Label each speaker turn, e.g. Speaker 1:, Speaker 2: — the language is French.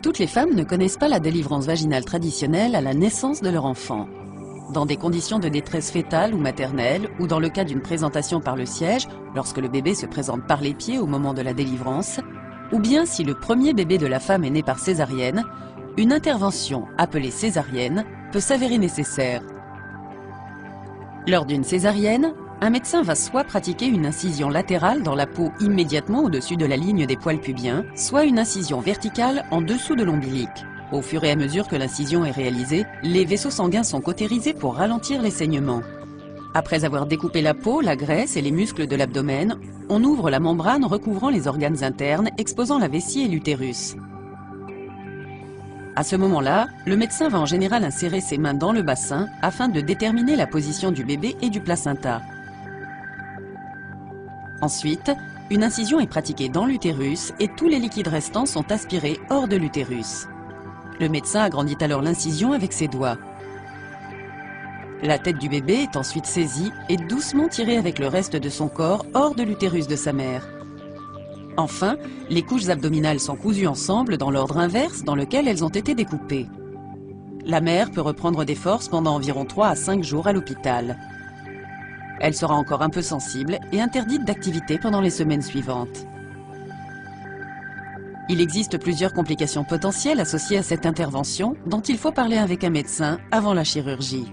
Speaker 1: Toutes les femmes ne connaissent pas la délivrance vaginale traditionnelle à la naissance de leur enfant. Dans des conditions de détresse fœtale ou maternelle, ou dans le cas d'une présentation par le siège, lorsque le bébé se présente par les pieds au moment de la délivrance, ou bien si le premier bébé de la femme est né par césarienne, une intervention appelée césarienne peut s'avérer nécessaire. Lors d'une césarienne, un médecin va soit pratiquer une incision latérale dans la peau immédiatement au-dessus de la ligne des poils pubiens, soit une incision verticale en dessous de l'ombilic. Au fur et à mesure que l'incision est réalisée, les vaisseaux sanguins sont cautérisés pour ralentir les saignements. Après avoir découpé la peau, la graisse et les muscles de l'abdomen, on ouvre la membrane recouvrant les organes internes, exposant la vessie et l'utérus. À ce moment-là, le médecin va en général insérer ses mains dans le bassin afin de déterminer la position du bébé et du placenta. Ensuite, une incision est pratiquée dans l'utérus et tous les liquides restants sont aspirés hors de l'utérus. Le médecin agrandit alors l'incision avec ses doigts. La tête du bébé est ensuite saisie et doucement tirée avec le reste de son corps hors de l'utérus de sa mère. Enfin, les couches abdominales sont cousues ensemble dans l'ordre inverse dans lequel elles ont été découpées. La mère peut reprendre des forces pendant environ 3 à 5 jours à l'hôpital. Elle sera encore un peu sensible et interdite d'activité pendant les semaines suivantes. Il existe plusieurs complications potentielles associées à cette intervention dont il faut parler avec un médecin avant la chirurgie.